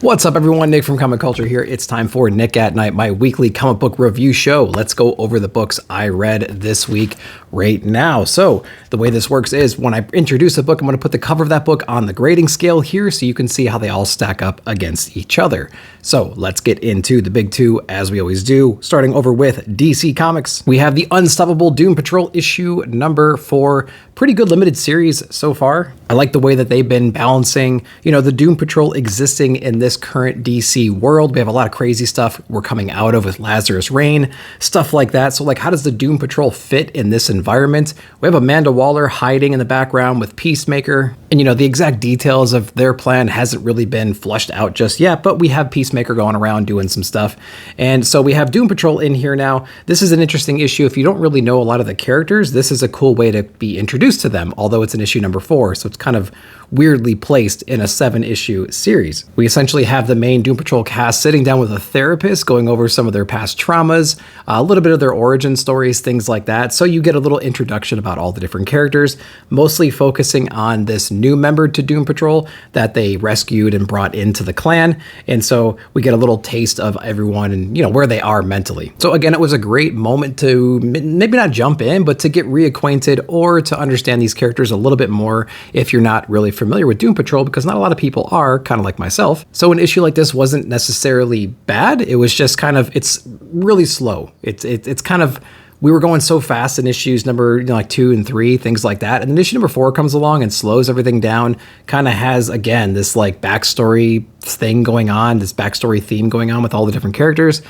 What's up everyone, Nick from Comic Culture here. It's time for Nick at Night, my weekly comic book review show. Let's go over the books I read this week right now. So the way this works is when I introduce a book, I'm going to put the cover of that book on the grading scale here so you can see how they all stack up against each other. So let's get into the big two as we always do, starting over with DC Comics. We have the Unstoppable Doom Patrol issue number 4. Pretty good limited series so far. I like the way that they've been balancing, the Doom Patrol existing in this current DC world. We have a lot of crazy stuff we're coming out of with Lazarus Reign, stuff like that. So how does the Doom Patrol fit in this environment? We have Amanda Waller hiding in the background with Peacemaker. And the exact details of their plan hasn't really been flushed out just yet, but we have Peacemaker going around doing some stuff. And so we have Doom Patrol in here now. This is an interesting issue. If you don't really know a lot of the characters, this is a cool way to be introduced to them, although it's an issue number 4. So it's kind of weirdly placed in a 7-issue series. We essentially have the main Doom Patrol cast sitting down with a therapist, going over some of their past traumas, a little bit of their origin stories, things like that. So you get a little introduction about all the different characters, mostly focusing on this new member to Doom Patrol that they rescued and brought into the clan. And so we get a little taste of everyone and, where they are mentally. So again, it was a great moment to maybe not jump in, but to get reacquainted or to understand these characters a little bit more if you're not really familiar with Doom Patrol, because not a lot of people are, kind of like myself. So an issue like this wasn't necessarily bad. It was just it's really slow. It's kind of, we were going so fast in issues number 2 and 3, things like that. And then issue number 4 comes along and slows everything down, kind of has, again, this backstory thing going on, this backstory theme going on with all the different characters.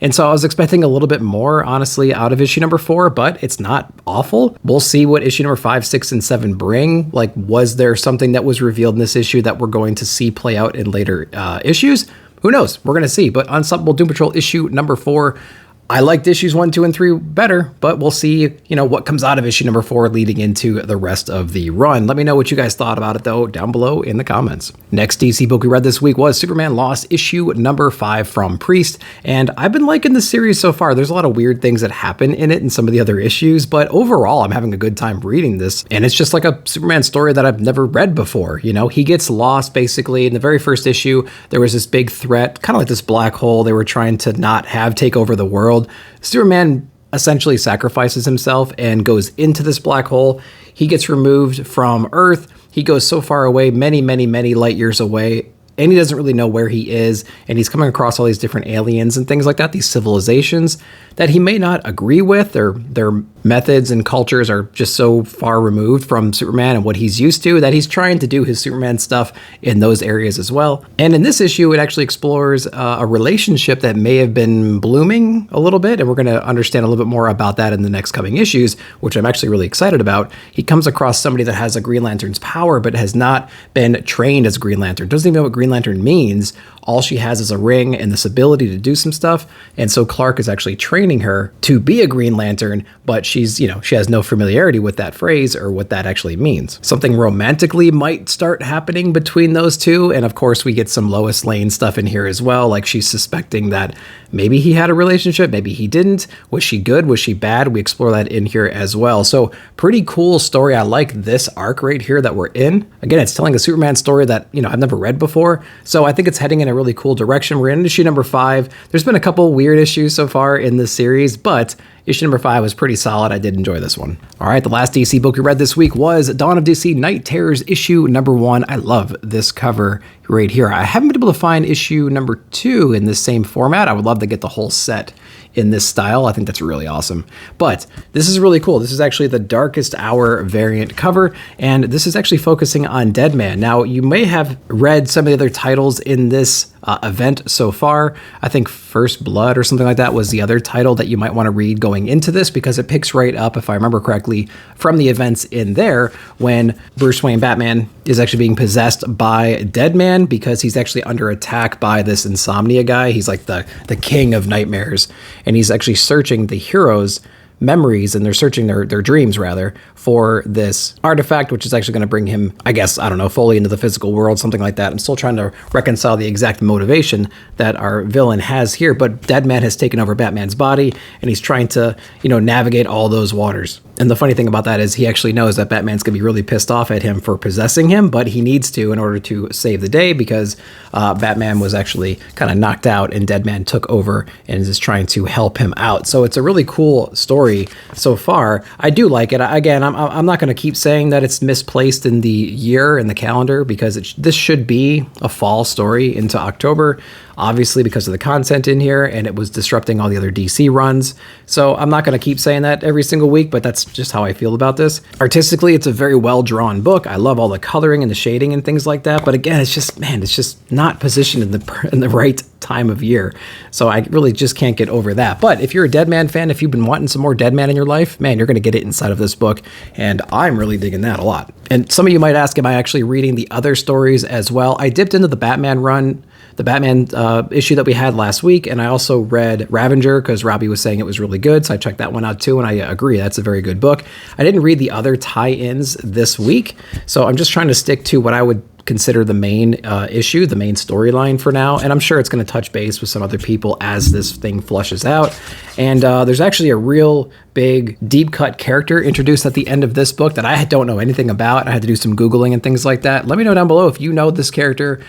And so I was expecting a little bit more, honestly, out of issue number 4, but it's not awful. We'll see what issue number 5, 6, and 7 bring. Was there something that was revealed in this issue that we're going to see play out in later issues? Who knows? We're going to see. But Unstoppable Doom Patrol issue number 4, I liked issues 1, 2, and 3 better, but we'll see, what comes out of issue number 4 leading into the rest of the run. Let me know what you guys thought about it, though, down below in the comments. Next DC book we read this week was Superman Lost, issue number 5 from Priest, and I've been liking the series so far. There's a lot of weird things that happen in it and some of the other issues, but overall, I'm having a good time reading this, and it's just like a Superman story that I've never read before. He gets lost, basically. In the very first issue, there was this big threat, kind of like this black hole they were trying to not have take over the world. Superman essentially sacrifices himself and goes into this black hole. He gets removed from Earth. He goes so far away, many, many, many light years away, and he doesn't really know where he is. And he's coming across all these different aliens and things like that, these civilizations that he may not agree with. Their methods and cultures are just so far removed from Superman and what he's used to that he's trying to do his Superman stuff in those areas as well. And in this issue, it actually explores a relationship that may have been blooming a little bit, and we're going to understand a little bit more about that in the next coming issues, which I'm actually really excited about. He comes across somebody that has a Green Lantern's power, but has not been trained as a Green Lantern, doesn't even know what Green Lantern means. All she has is a ring and this ability to do some stuff. And so Clark is actually training her to be a Green Lantern, but she's, she has no familiarity with that phrase or what that actually means. Something romantically might start happening between those two. And of course, we get some Lois Lane stuff in here as well. She's suspecting that maybe he had a relationship, maybe he didn't. Was she good? Was she bad? We explore that in here as well. So pretty cool story. I like this arc right here that we're in. Again, it's telling a Superman story that, I've never read before. So I think it's heading in a really cool direction. We're in issue number 5. There's been a couple weird issues so far in this series, but issue number 5 was pretty solid. I did enjoy this one. All right, the last DC book we read this week was Dawn of DC Night Terrors issue number 1. I love this cover right here. I haven't been able to find issue number 2 in this same format. I would love to get the whole set in this style. I think that's really awesome. But this is really cool. This is actually the Darkest Hour variant cover, and this is actually focusing on Deadman. Now, you may have read some of the other titles in this event so far. I think First Blood or something like that was the other title that you might want to read going into this, because it picks right up, if I remember correctly, from the events in there when Bruce Wayne Batman is actually being possessed by Deadman because he's actually under attack by this insomnia guy. He's like the king of nightmares, and he's actually searching the heroes memories and they're searching their dreams rather for this artifact, which is actually going to bring him, I guess, I don't know, fully into the physical world, something like that. I'm still trying to reconcile the exact motivation that our villain has here, but Deadman has taken over Batman's body and he's trying to, navigate all those waters. And the funny thing about that is he actually knows that Batman's going to be really pissed off at him for possessing him, but he needs to in order to save the day because Batman was actually kind of knocked out and Deadman took over and is trying to help him out. So it's a really cool story so far. I do like it. Again, I'm not going to keep saying that it's misplaced in the year and the calendar because this should be a fall story into October, obviously because of the content in here, and it was disrupting all the other DC runs. So I'm not going to keep saying that every single week, but that's just how I feel about this. Artistically, it's a very well-drawn book. I love all the coloring and the shading and things like that, but again, it's just not positioned in the right time of year. So I really just can't get over that. But if you're a Deadman fan, if you've been wanting some more Deadman in your life, man, you're going to get it inside of this book, and I'm really digging that a lot. And some of you might ask, am I actually reading the other stories as well? I dipped into the Batman run, the Batman issue that we had last week, and I also read Ravager because Robbie was saying it was really good, so I checked that one out too, and I agree, that's a very good book. I didn't read the other tie-ins this week, so I'm just trying to stick to what I would consider the main issue, the main storyline for now, and I'm sure it's going to touch base with some other people as this thing flushes out. And there's actually a real big deep cut character introduced at the end of this book that I don't know anything about. I had to do some Googling and things like that. Let me know down below if you know this character,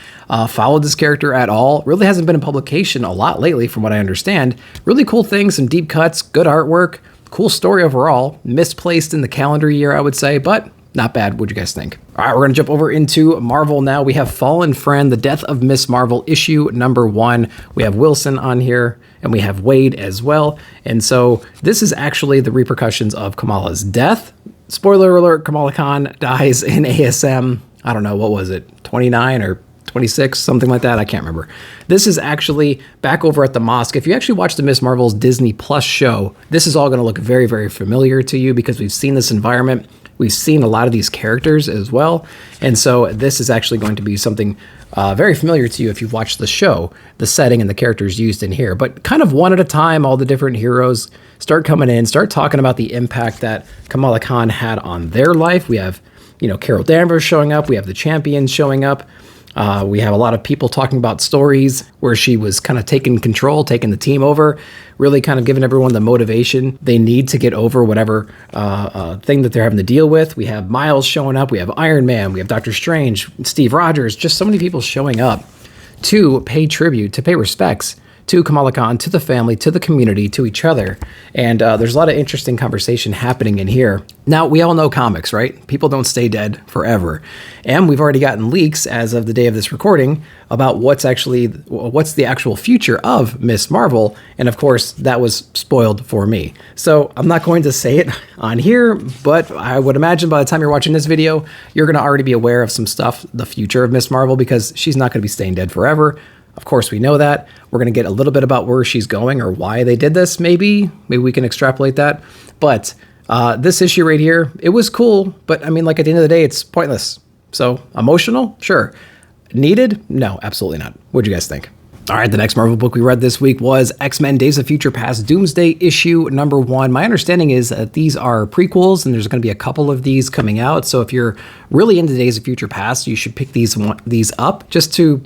followed this character at all. Really hasn't been in publication a lot lately from what I understand. Really cool things, some deep cuts, good artwork, cool story overall. Misplaced in the calendar year, I would say, but not bad. What'd you guys think? All right, we're going to jump over into Marvel now. We have Fallen Friend, The Death of Miss Marvel, issue number 1. We have Wilson on here, and we have Wade as well. And so this is actually the repercussions of Kamala's death. Spoiler alert, Kamala Khan dies in ASM, I don't know, what was it, 29 or 26, something like that. I can't remember. This is actually back over at the mosque. If you actually watch the Miss Marvel's Disney Plus show, this is all going to look very, very familiar to you because we've seen this environment. We've seen a lot of these characters as well. And so this is actually going to be something very familiar to you if you've watched the show, the setting and the characters used in here. But kind of one at a time, all the different heroes start coming in, start talking about the impact that Kamala Khan had on their life. We have, Carol Danvers showing up. We have the Champions showing up. We have a lot of people talking about stories where she was kind of taking control, taking the team over, really kind of giving everyone the motivation they need to get over whatever thing that they're having to deal with. We have Miles showing up. We have Iron Man. We have Doctor Strange, Steve Rogers, just so many people showing up to pay tribute, to pay respects to Kamala Khan, to the family, to the community, to each other. And there's a lot of interesting conversation happening in here. Now, we all know comics, right? People don't stay dead forever. And we've already gotten leaks as of the day of this recording about what's the actual future of Miss Marvel. And of course, that was spoiled for me. So I'm not going to say it on here, but I would imagine by the time you're watching this video, you're going to already be aware of some stuff, the future of Miss Marvel, because she's not going to be staying dead forever. Of course, we know that. We're going to get a little bit about where she's going or why they did this, maybe. Maybe we can extrapolate that. But this issue right here, it was cool. But I mean, like at the end of the day, it's pointless. So emotional? Sure. Needed? No, absolutely not. What'd you guys think? All right, the next Marvel book we read this week was X-Men Days of Future Past Doomsday issue number 1. My understanding is that these are prequels and there's going to be a couple of these coming out. So if you're really into Days of Future Past, you should pick these up just to,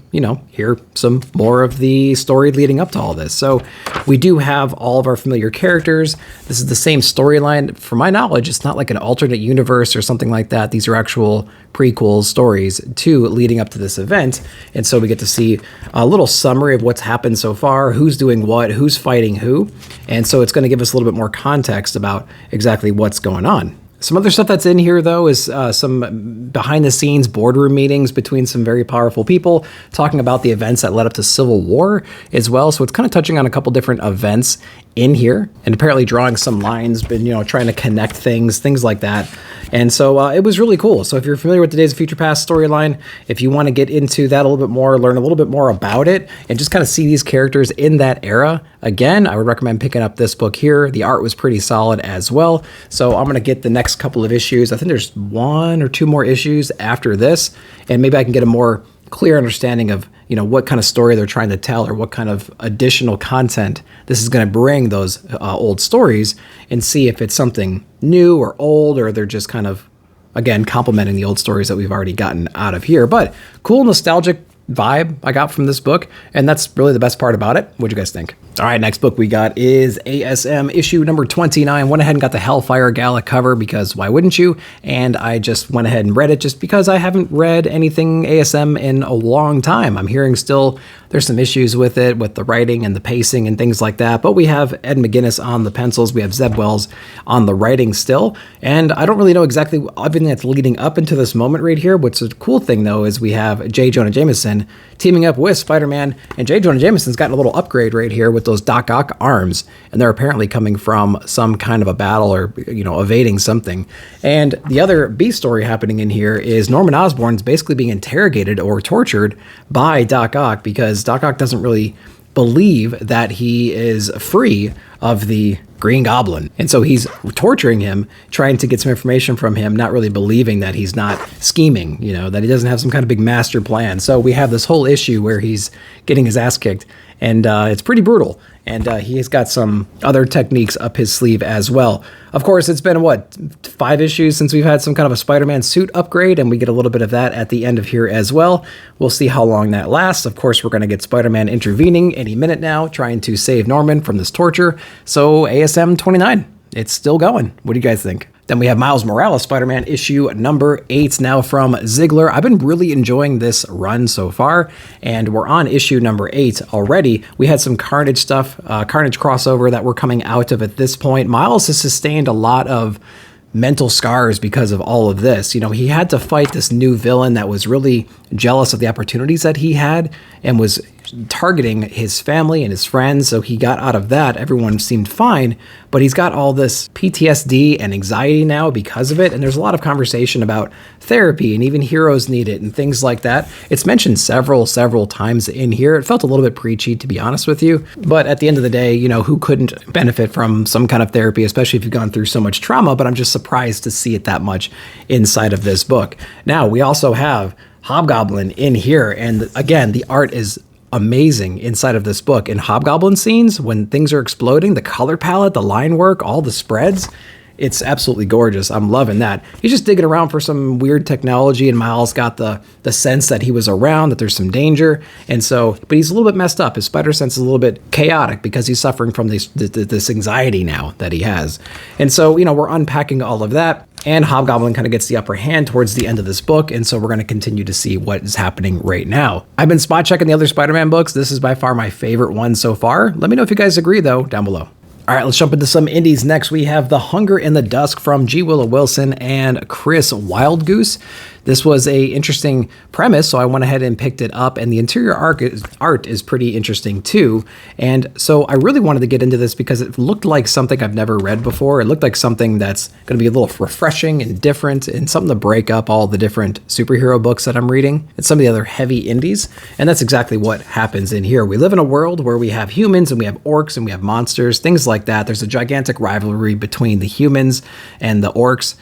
hear some more of the story leading up to all this. So we do have all of our familiar characters. This is the same storyline. From my knowledge, it's not like an alternate universe or something like that. These are actual prequel stories to leading up to this event. And so we get to see a little summary of what's happened so far, who's doing what, who's fighting who. And so it's going to give us a little bit more context about exactly what's going on. Some other stuff that's in here, though, is some behind-the-scenes boardroom meetings between some very powerful people talking about the events that led up to Civil War as well. So it's kind of touching on a couple different events in here and apparently drawing some lines, but, trying to connect things like that. And so it was really cool. So if you're familiar with the Days of Future Past storyline, if you want to get into that a little bit more, learn a little bit more about it, and just kind of see these characters in that era, again, I would recommend picking up this book here. The art was pretty solid as well. So I'm going to get the next couple of issues. I think there's 1 or 2 more issues after this, and maybe I can get a more clear understanding of you know, what kind of story they're trying to tell or what kind of additional content this is going to bring those old stories, and see if it's something new or old, or they're just kind of, again, complementing the old stories that we've already gotten out of here. But cool, nostalgic vibe I got from this book, and that's really the best part about it. What'd you guys think? All right, next book we got is ASM issue number 29. Went ahead and got the Hellfire Gala cover because why wouldn't you? And I just went ahead and read it just because I haven't read anything ASM in a long time. I'm hearing still there's some issues with it, with the writing and the pacing and things like that. But we have Ed McGuinness on the pencils. We have Zeb Wells on the writing still. And I don't really know exactly everything that's leading up into this moment right here. What's a cool thing, though, is we have J. Jonah Jameson teaming up with Spider-Man. And J. Jonah Jameson's gotten a little upgrade right here with those Doc Ock arms. And they're apparently coming from some kind of a battle or, you know, evading something. And the other B story happening in here is Norman Osborn's basically being interrogated or tortured by Doc Ock because Doc Ock doesn't really believe that he is free of the Green Goblin. And so he's torturing him, trying to get some information from him, not really believing that he's not scheming, you know, that he doesn't have some kind of big master plan. So we have this whole issue where he's getting his ass kicked, and it's pretty brutal. And he has got some other techniques up his sleeve as well. Of course, it's been, 5 issues since we've had some kind of a Spider-Man suit upgrade, and we get a little bit of that at the end of here as well. We'll see how long that lasts. Of course, we're going to get Spider-Man intervening any minute now, trying to save Norman from this torture. So ASM 29, it's still going. What do you guys think? Then we have Miles Morales Spider-Man issue number 8 now from Ziegler. I've been really enjoying this run so far, and we're on issue number 8 already. We had some Carnage stuff, Carnage crossover that we're coming out of at this point. Miles has sustained a lot of mental scars because of all of this. You know, he had to fight this new villain that was really jealous of the opportunities that he had and was targeting his family and his friends. So he got out of that. Everyone seemed fine, but he's got all this PTSD and anxiety now because of it. And there's a lot of conversation about therapy, and even heroes need it and things like that. It's mentioned several times in here. It felt a little bit preachy, to be honest with you. But at the end of the day, you know, who couldn't benefit from some kind of therapy, especially if you've gone through so much trauma? But I'm just surprised to see it that much inside of this book. Now, we also have Hobgoblin in here. And again, the art is amazing inside of this book. In Hobgoblin scenes, when things are exploding, the color palette, the line work, all the spreads, it's absolutely gorgeous. I'm loving that. He's just digging around for some weird technology, and Miles got the sense that he was around, that there's some danger. And so, but he's a little bit messed up. His spider sense is a little bit chaotic because he's suffering from this anxiety now that he has. And so, you know, we're unpacking all of that. And Hobgoblin kind of gets the upper hand towards the end of this book, and so we're going to continue to see what is happening right now. I've been spot checking the other Spider-Man books. This is by far my favorite one so far. Let me know if you guys agree, though, down below. All right, let's jump into some indies next. We have The Hunger in the Dusk from G. Willow Wilson and Chris Wildgoose. This was a interesting premise, so I went ahead and picked it up, and the interior art is pretty interesting too. And so I really wanted to get into this because it looked like something I've never read before. It looked like something that's going to be a little refreshing and different, and something to break up all the different superhero books that I'm reading and some of the other heavy indies. And that's exactly what happens in here. We live in a world where we have humans and we have orcs and we have monsters, things like that. There's a gigantic rivalry between the humans and the orcs,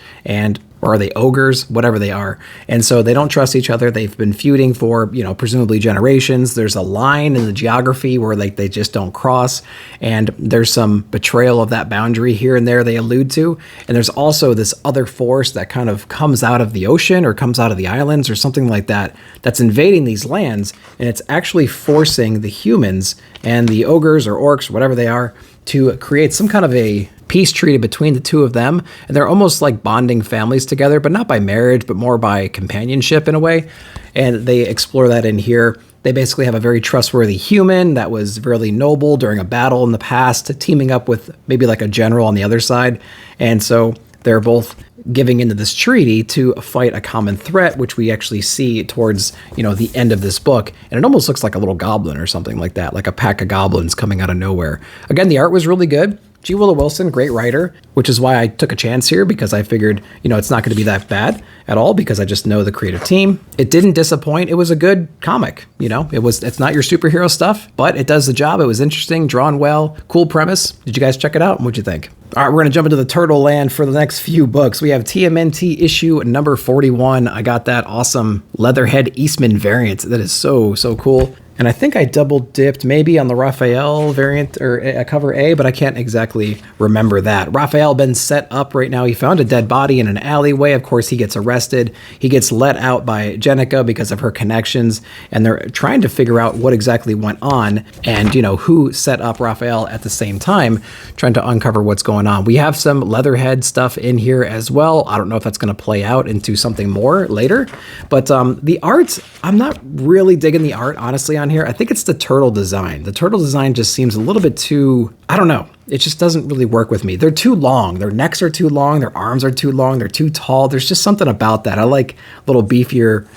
or are they ogres, whatever they are. And so they don't trust each other. They've been feuding for, you know, presumably generations. There's a line in the geography where they just don't cross. And there's some betrayal of that boundary here and there they allude to. And there's also this other force that kind of comes out of the ocean or comes out of the islands or something like that, that's invading these lands. And it's actually forcing the humans and the ogres or orcs, whatever they are, to create some kind of a peace treaty between the two of them. And they're almost like bonding families together, but not by marriage, but more by companionship in a way. And they explore that in here. They basically have a very trustworthy human that was really noble during a battle in the past, teaming up with maybe like a general on the other side. And so they're both giving into this treaty to fight a common threat, which we actually see towards, you know, the end of this book. And it almost looks like a little goblin or something like that, like a pack of goblins coming out of nowhere. Again, the art was really good. G. Willow Wilson, great writer, which is why I took a chance here, because I figured, it's not going to be that bad at all, because I just know the creative team. It didn't disappoint. It was a good comic. It's not your superhero stuff, but it does the job. It was interesting, drawn well, cool premise. Did you guys check it out? What'd you think? All right, we're going to jump into the turtle land for the next few books. We have TMNT issue number 41. I got that awesome Leatherhead Eastman variant. That is so cool. And I think I double dipped maybe on the Raphael variant or cover A, but I can't exactly remember that. Raphael been set up right now. He found a dead body in an alleyway. Of course, he gets arrested. He gets let out by Jenica because of her connections, and they're trying to figure out what exactly went on and, who set up Raphael at the same time, trying to uncover what's going on. We have some Leatherhead stuff in here as well. I don't know if that's going to play out into something more later, but the art, I'm not really digging the art, honestly, on here. I think it's the turtle design. The turtle design just seems a little bit too, I don't know. It just doesn't really work with me. They're too long. Their necks are too long. Their arms are too long. They're too tall. There's just something about that. I like little beefier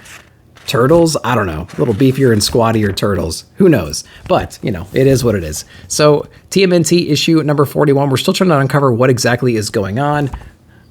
turtles. I don't know. Little beefier and squattier turtles. Who knows? But, it is what it is. So TMNT issue number 41. We're still trying to uncover what exactly is going on.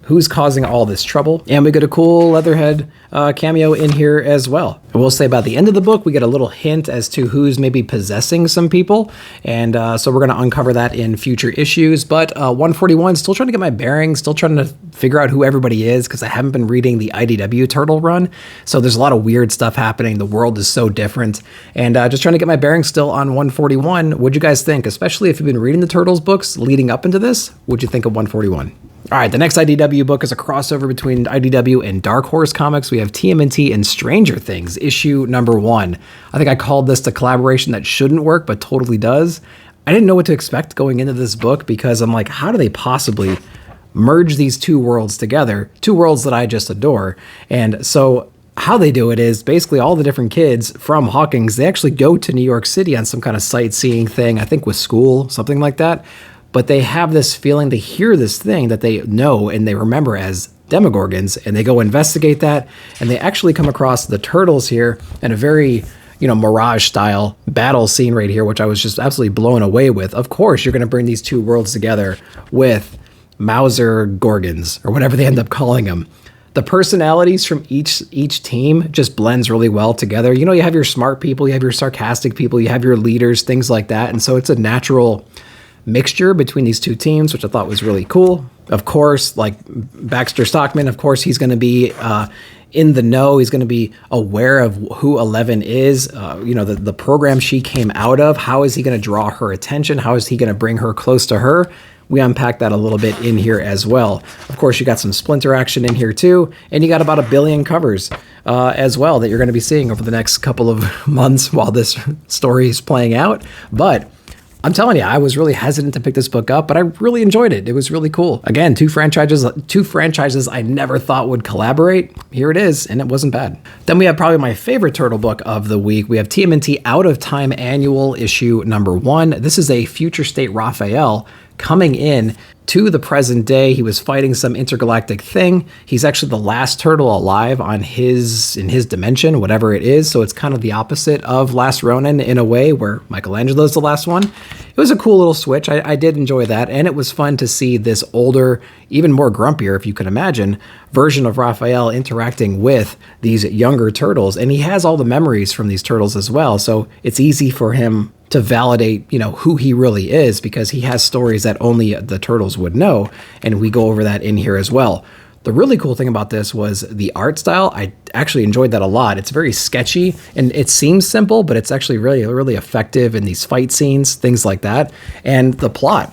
Who's causing all this trouble? And we get a cool Leatherhead cameo in here as well. I will say, by the end of the book, we get a little hint as to who's maybe possessing some people. And so we're going to uncover that in future issues. But 141, still trying to get my bearings, still trying to figure out who everybody is, because I haven't been reading the IDW Turtle run. So there's a lot of weird stuff happening. The world is so different. And just trying to get my bearings still on 141. What'd you guys think? Especially if you've been reading the Turtles books leading up into this, what'd you think of 141? All right, the next IDW book is a crossover between IDW and Dark Horse Comics. We have TMNT and Stranger Things, issue number 1. I think I called this the collaboration that shouldn't work, but totally does. I didn't know what to expect going into this book, because I'm like, how do they possibly merge these two worlds together? Two worlds that I just adore. And so how they do it is basically all the different kids from Hawkins, they actually go to New York City on some kind of sightseeing thing, I think with school, something like that. But they have this feeling, they hear this thing that they know and they remember as Demogorgons, and they go investigate that, and they actually come across the turtles here in a very, Mirage style battle scene right here, which I was just absolutely blown away with. Of course, you're going to bring these two worlds together with Mauser Gorgons, or whatever they end up calling them. The personalities from each team just blends really well together. You have your smart people, you have your sarcastic people, you have your leaders, things like that. And so it's a natural mixture between these two teams, which I thought was really cool. Of course, like Baxter Stockman, of course, he's going to be in the know. He's going to be aware of who 11 is, the program she came out of. How is he going to draw her attention? How is he going to bring her close to her? We unpack that a little bit in here as well. Of course, you got some Splinter action in here too, and you got about 1 billion covers as well that you're going to be seeing over the next couple of months while this story is playing out. But I'm telling you, I was really hesitant to pick this book up, but I really enjoyed it. It was really cool. Again, two franchises I never thought would collaborate. Here it is, and it wasn't bad. Then we have probably my favorite turtle book of the week. We have TMNT Out of Time Annual issue number 1. This is a future state Raphael coming in to the present day. He was fighting some intergalactic thing. He's actually the last turtle alive in his dimension, whatever it is. So it's kind of the opposite of Last Ronin in a way, where Michelangelo's the last one. It was a cool little switch. I did enjoy that. And it was fun to see this older, even more grumpier, if you can imagine, version of Raphael interacting with these younger turtles. And he has all the memories from these turtles as well. So it's easy for him to validate, who he really is, because he has stories that only the turtles would know. And we go over that in here as well. The really cool thing about this was the art style. I actually enjoyed that a lot. It's very sketchy, and it seems simple, but it's actually really, really effective in these fight scenes, things like that. And the plot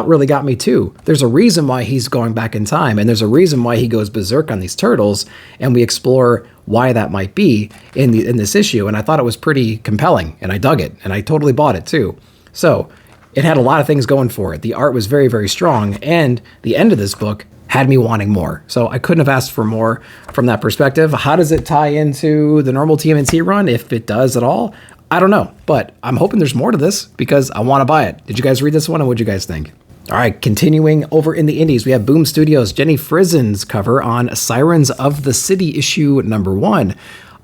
really got me too. There's a reason why he's going back in time, and there's a reason why he goes berserk on these turtles, and we explore why that might be in this issue. And I thought it was pretty compelling, and I dug it, and I totally bought it too. So it had a lot of things going for it. The art was very, very strong, and the end of this book had me wanting more. So I couldn't have asked for more from that perspective. How does it tie into the normal TMNT run, if it does at all? I don't know, but I'm hoping there's more to this because I want to buy it. Did you guys read this one, and what'd you guys think? All right, continuing over in the indies, we have Boom Studios' Jenny Frizen's cover on Sirens of the City issue number 1.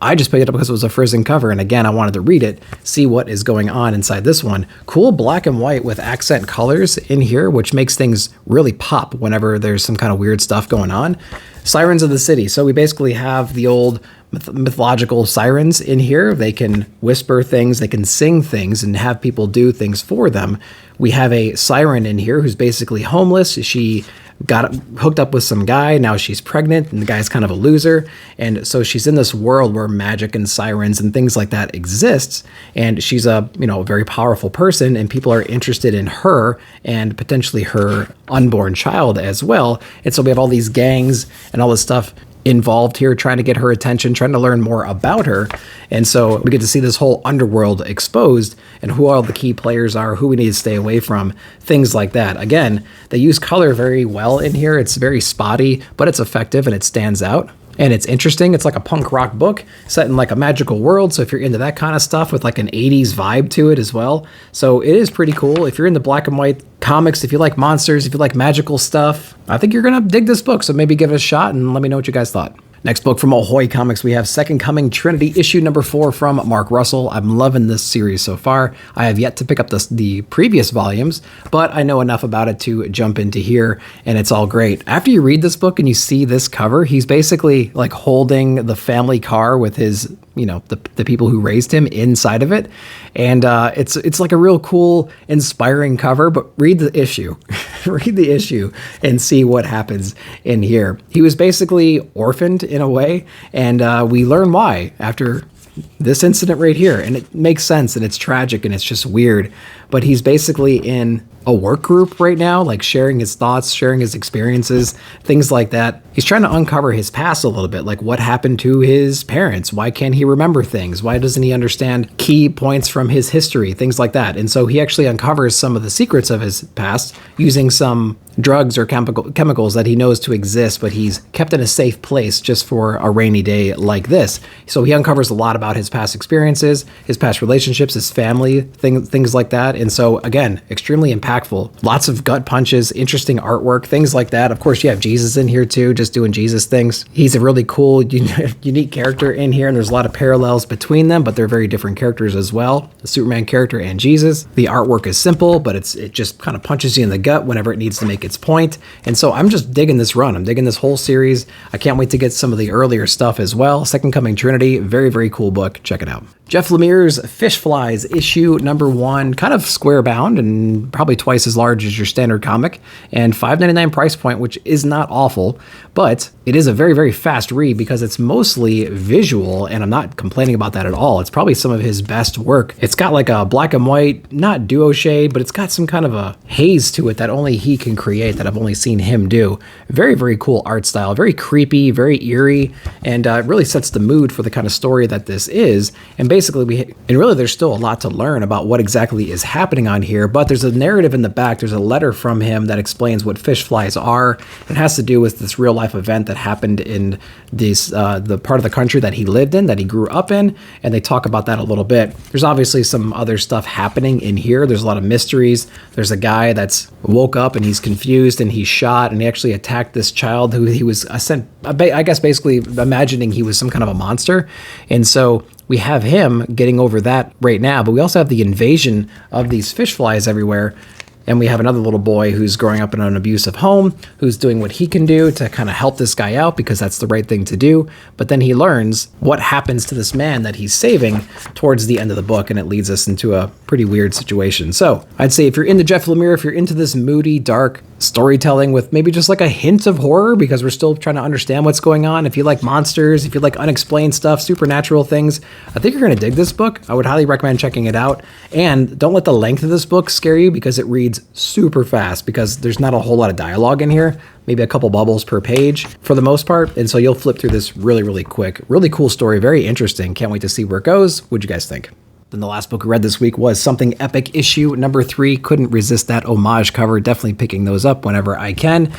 I just picked it up because it was a frozen cover, and again, I wanted to read it, see what is going on inside this one. Cool black and white with accent colors in here, which makes things really pop whenever there's some kind of weird stuff going on. Sirens of the City. So we basically have the old mythological sirens in here. They can whisper things, they can sing things, and have people do things for them. We have a siren in here who's basically homeless. She got hooked up with some guy. Now she's pregnant, and the guy's kind of a loser. And so she's in this world where magic and sirens and things like that exists. And she's a, very powerful person, and people are interested in her and potentially her unborn child as well. And so we have all these gangs and all this stuff involved here, trying to get her attention, trying to learn more about her. And so we get to see this whole underworld exposed and who all the key players are, who we need to stay away from, things like that. Again, they use color very well in here. It's very spotty, but it's effective and it stands out. And it's interesting. It's like a punk rock book set in like a magical world. So if you're into that kind of stuff with like an 80s vibe to it as well. So it is pretty cool. If you're into black and white comics, if you like monsters, if you like magical stuff, I think you're going to dig this book. So maybe give it a shot and let me know what you guys thought. Next book from Ahoy Comics, we have Second Coming Trinity, issue number 4 from Mark Russell. I'm loving this series so far. I have yet to pick up the previous volumes, but I know enough about it to jump into here, and it's all great. After you read this book and you see this cover, he's basically like holding the family car with his, the people who raised him inside of it. And it's like a real cool, inspiring cover, but read the issue. Read the issue and see what happens in here. He was basically orphaned in a way, and we learn why after this incident right here. And it makes sense, and it's tragic, and it's just weird. But he's basically in a work group right now, like sharing his thoughts, sharing his experiences, things like that. He's trying to uncover his past a little bit, like what happened to his parents? Why can't he remember things? Why doesn't he understand key points from his history? Things like that. And so he actually uncovers some of the secrets of his past using some drugs or chemicals that he knows to exist, but he's kept in a safe place just for a rainy day like this. So he uncovers a lot about his past experiences, his past relationships, his family, things like that. And so again, extremely impactful. Lots of gut punches, interesting artwork, things like that. Of course, you have Jesus in here too, just doing Jesus things. He's a really cool, unique character in here, and there's a lot of parallels between them, but they're very different characters as well. The Superman character and Jesus. The artwork is simple, but it just kind of punches you in the gut whenever it needs to make its point. And so I'm just digging this run. I'm digging this whole series. I can't wait to get some of the earlier stuff as well. Second Coming Trinity, very, very cool book. Check it out. Jeff Lemire's Fishflies, issue number 1, kind of square bound and probably twice as large as your standard comic, and $5.99 price point, which is not awful, but it is a very, very fast read because it's mostly visual, and I'm not complaining about that at all. It's probably some of his best work. It's got like a black and white, not duo shade, but it's got some kind of a haze to it that only he can create, that I've only seen him do. Very, very cool art style, very creepy, very eerie, and it really sets the mood for the kind of story that this is. And basically, really there's still a lot to learn about what exactly is happening on here, but there's a narrative in the back. There's a letter from him that explains what fish flies are. It has to do with this real life event that happened in this the part of the country that he lived in, that he grew up in, and they talk about that a little bit. There's obviously some other stuff happening in here. There's a lot of mysteries. There's a guy that's woke up and he's confused and he's shot, and he actually attacked this child who he was I guess basically imagining he was some kind of a monster. And so we have him getting over that right now, but we also have the invasion of these fish flies everywhere. And we have another little boy who's growing up in an abusive home, who's doing what he can do to kind of help this guy out because that's the right thing to do. But then he learns what happens to this man that he's saving towards the end of the book, and it leads us into a pretty weird situation. So I'd say if you're into Jeff Lemire, if you're into this moody, dark storytelling with maybe just like a hint of horror, because we're still trying to understand what's going on. If you like monsters, if you like unexplained stuff, supernatural things, I think you're going to dig this book. I would highly recommend checking it out. And don't let the length of this book scare you, because it reads super fast, because there's not a whole lot of dialogue in here, maybe a couple bubbles per page for the most part. And so you'll flip through this really, really quick. Really cool story, very interesting. Can't wait to see where it goes. What'd you guys think? Then the last book we read this week was Something Epic, issue number 3. Couldn't resist that homage cover. Definitely picking those up whenever I can.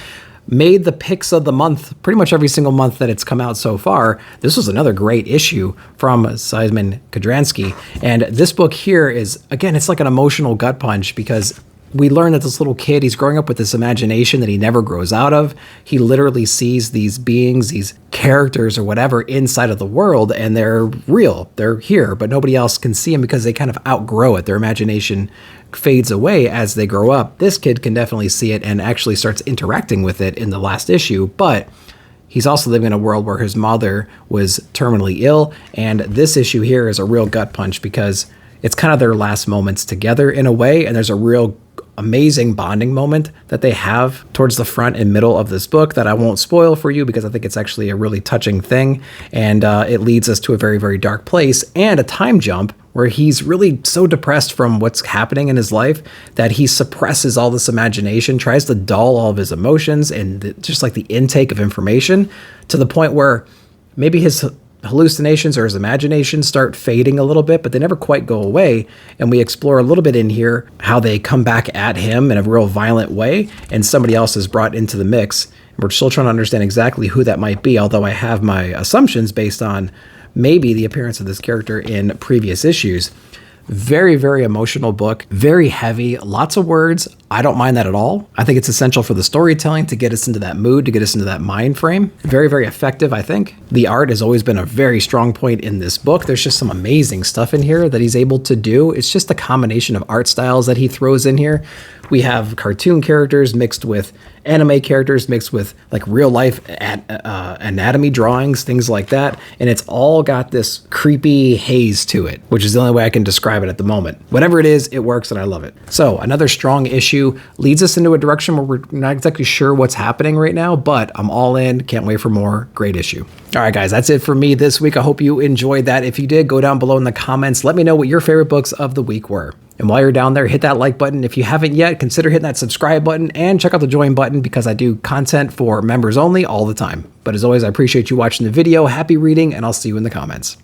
Made the picks of the month, pretty much every single month that it's come out so far. This was another great issue from Simon Kodransky. And this book here is, again, it's like an emotional gut punch, because We learn that this little kid, he's growing up with this imagination that he never grows out of. He literally sees these beings, these characters or whatever inside of the world, and they're real. They're here, but nobody else can see them because they kind of outgrow it. Their imagination fades away as they grow up. This kid can definitely see it and actually starts interacting with it in the last issue, but he's also living in a world where his mother was terminally ill, and this issue here is a real gut punch because it's kind of their last moments together in a way, and there's a real amazing bonding moment that they have towards the front and middle of this book that I won't spoil for you because I think it's actually a really touching thing, and it leads us to a very, very dark place and a time jump where he's really so depressed from what's happening in his life that he suppresses all this imagination, tries to dull all of his emotions and just like the intake of information to the point where maybe his hallucinations or his imagination start fading a little bit, but they never quite go away. And we explore a little bit in here how they come back at him in a real violent way, and somebody else is brought into the mix. And we're still trying to understand exactly who that might be, although I have my assumptions based on maybe the appearance of this character in previous issues. Very, very emotional book, very heavy, lots of words. I don't mind that at all. I think it's essential for the storytelling to get us into that mood, to get us into that mind frame. Very, very effective, I think. The art has always been a very strong point in this book. There's just some amazing stuff in here that he's able to do. It's just a combination of art styles that he throws in here. We have cartoon characters mixed with anime characters, mixed with like real life anatomy drawings, things like that. And it's all got this creepy haze to it, which is the only way I can describe it at the moment. Whatever it is, it works and I love it. So another strong issue leads us into a direction where we're not exactly sure what's happening right now, but I'm all in. Can't wait for more. Great issue. All right, guys, that's it for me this week. I hope you enjoyed that. If you did, go down below in the comments. Let me know what your favorite books of the week were. And while you're down there, hit that like button. If you haven't yet, consider hitting that subscribe button and check out the join button because I do content for members only all the time. But as always, I appreciate you watching the video. Happy reading, and I'll see you in the comments.